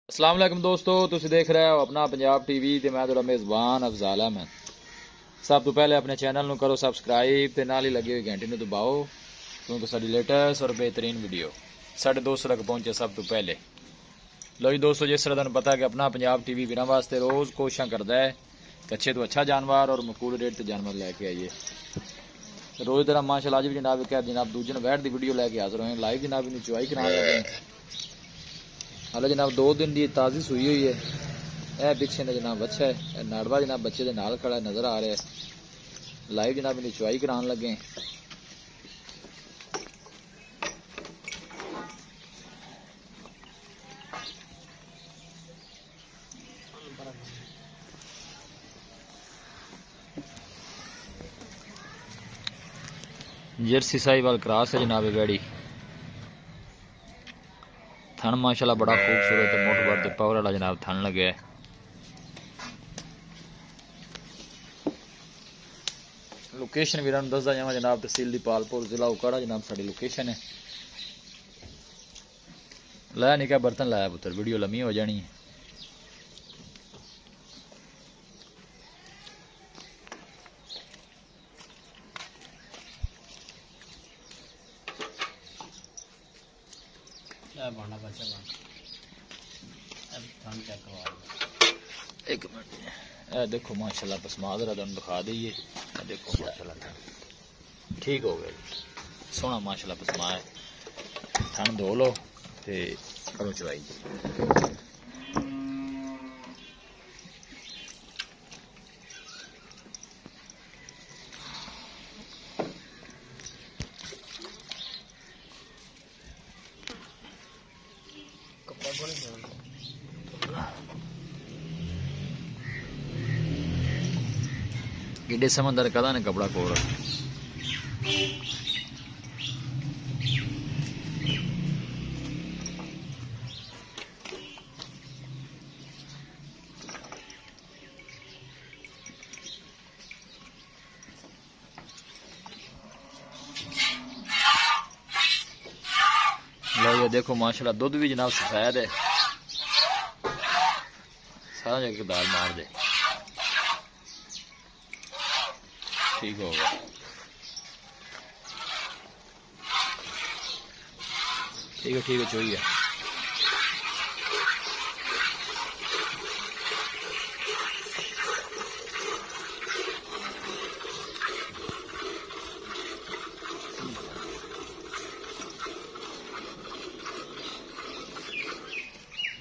अस्सलाम वालेकुम दोस्तों, तुसीं देख रहे हो अपना पंजाब टीवी ते मैं तेरा मेज़बान अफजाल अहमद। सब तो पहले अपने चैनल नूं करो सबसक्राइब ते नाल ही लगी हुई घंटी नूं दबाओ क्योंकि साडी लेटेस्ट और बेहतरीन वीडियो साढ़े दोस्तों तक पहुंचे सब तो पहले। लो जी दोस्तों, जिस तरह तुहानूं पता है कि अपना पंजाब टीवी बिना वास्ते रोज़ कोशिशां करदा है कि अच्छे तो अच्छा जानवर और मकबूल रेट ते जानवर लैके आइए। रोज़ तरह माशाअल्लाह अज भी जनाब दूजे ने बैठ दी वीडियो लैके हाजिर होए लाइव जनाब इन्हूं चुआई कराने लगे। हाले जनाब 2 दिन की ताज़ी सुई हुई है। यह पिछे ने जनाब बच्चा है, नाड़वा जनाब बच्चे के नाल खड़ा नज़र आ रहा है। लाइव जनाब इन्हें चुआई कराने लगे। जर्सी साहिवाल क्रॉस है जनाब बैड़ी। थन माशाल्लाह बड़ा खूबसूरत है, मोट भर पावर वाला जनाब थन लगे है। लोकेशन भी दसदा जावा जनाब, तहसील दीपालपुर जिला उकाड़ा जनाब साड़ी लोकेशन है। लाया निका बर्तन लाया पुत्र, वीडियो लम्मी हो जानी है। एक मिनट, ए देखो माशाल्लाह पसमा जरा तुम दिखा दईए। देखो माशाल्लाह ठीक हो गया, सोहना माशाल्लाह पसमा है। थन धो लो ते करो चवाई। किडे समंदर कदा ने कपड़ा कोड़ लो ये देखो माशाल्लाह दूध भी जनाब सफेद है, सारा जगह दाल मार दे। ठीक हो गया, ठीक है चाहिए।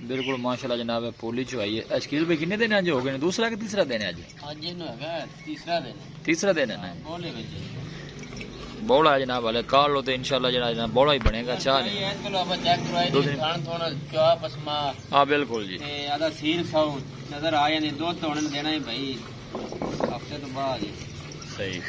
बिल्कुल माशाल्लाह जनाब पोली चुवाई है। अशकील भाई कितने दिन आज हो गए? दूसरा कि तीसरा दिन है आज? तीसरा दिन है ना। बौला है जनाब, वाले काल लो तो इंशाल्लाह जनाब बौला ही बनेगा। चाह हाँ बिल्कुल जी, नजर आ जाने दो तो देना ही भाई हफ्ते तो बाद ही सही।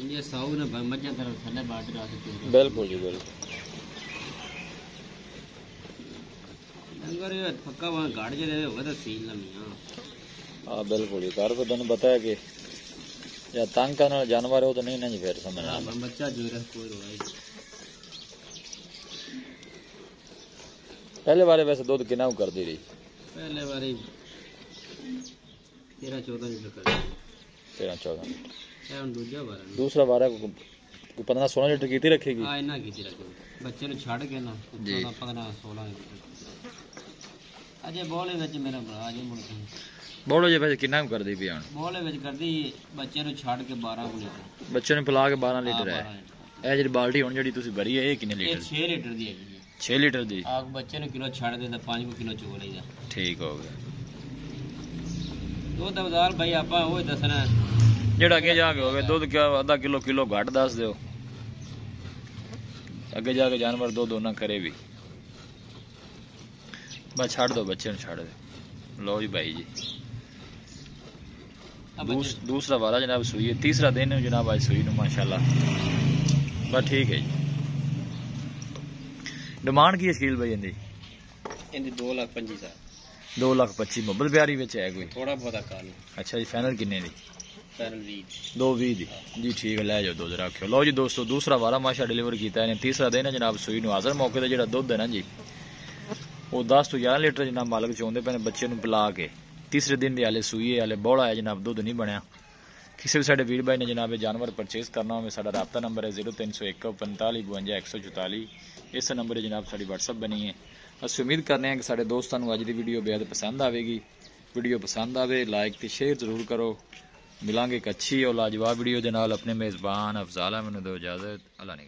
ये साऊ ने मजा तरफ थले बाट रहा था। बिल्कुल जी बिल्कुल। डंगर ये पक्का वहां गाड़ जे रहे होगा तो सील ना मियां। हां बिल्कुल, ये कार को तने पता है कि या तंग करने जानवर हो तो नहीं ना जी, फिर समझ आ बच्चा जो रहा कोई रोए। पहले बारे वैसे दुध कितना करती रही? पहले बारी 13-14 लीटर कर 13-14 दूसरा बार को 15-16 लीटर की रखेगी। हाँ इन्ना की रखेगी बच्चे ने छड़ के ना 15-16 लीटर अजे बोले विच मेरा भरा जे मुड़ के बोलो जे वैसे कितना कर दी पियान? बोले विच कर दी बच्चे ने छड़ के 12 लीटर बच्चे ने पिला के 12 लीटर है। ए जी बाल्टी हुन जेडी तुसी भरी है ये कितने लीटर? 6 लीटर दी है 6 लीटर दी। आग बच्चे ने किलो छड़ दे 5 किलो चो लईदा। ठीक हो गया। दो दवदार भाई आपा ओए दसना जेड़ा अगे जाके होवे दूध क्या आधा किलो घट दस दियो, अगे जाके जानवर दूध ना करे भी। बस छाड़ दो बच्चे ने छाड़ दे। लो जी भाई जी दूसरा वाला जनाब सुई है, तीसरा दिन है जनाब आज सुई नु माशाल्लाह। बस ठीक है जी। डिमांड की है शकील भाई इनदी? इनदी 2,25,000 2,25,000 मोहब्बत प्यारी विच है कोई थोड़ा बहुत काल। अच्छा जी फाइनल किन्ने दी? फाइनल 2,20 दी जी। ठीक है ले जाओ दूध रखियो। लो जी दोस्तों दूसरा वारा माशा डिलीवर किया है, तीसरा दिन है जनाब सुई नु। हाजिर मौके ते जेड़ा दुध है ना जी वो 10 तो 11 लीटर जनाब मालक चाहते पे बच्चे ਨੂੰ पिला के। तीसरे दिन दी हाले सुई है हाले बौड़ा है जनाब दुध नहीं बनया। किसी भी साडे वीर भाई ने जनाब जानवर परचेज करना हो साडा राब्ता नंबर है 0301 45 52 144। इस नंबर पर जनाब साडी व्हाट्सअप बनी है। अस उम्मीद करने हैं कि साडे दोस्तों को अज दी वीडियो बेहद पसंद आएगी। वीडियो पसंद आवे लाइक ते शेयर जरूर करो। मिलांगे एक अच्छी और लाजवाब वीडियो दे नाल। अपने मेज़बान अफजाल अहमद दो इजाजत। अल्लाह ने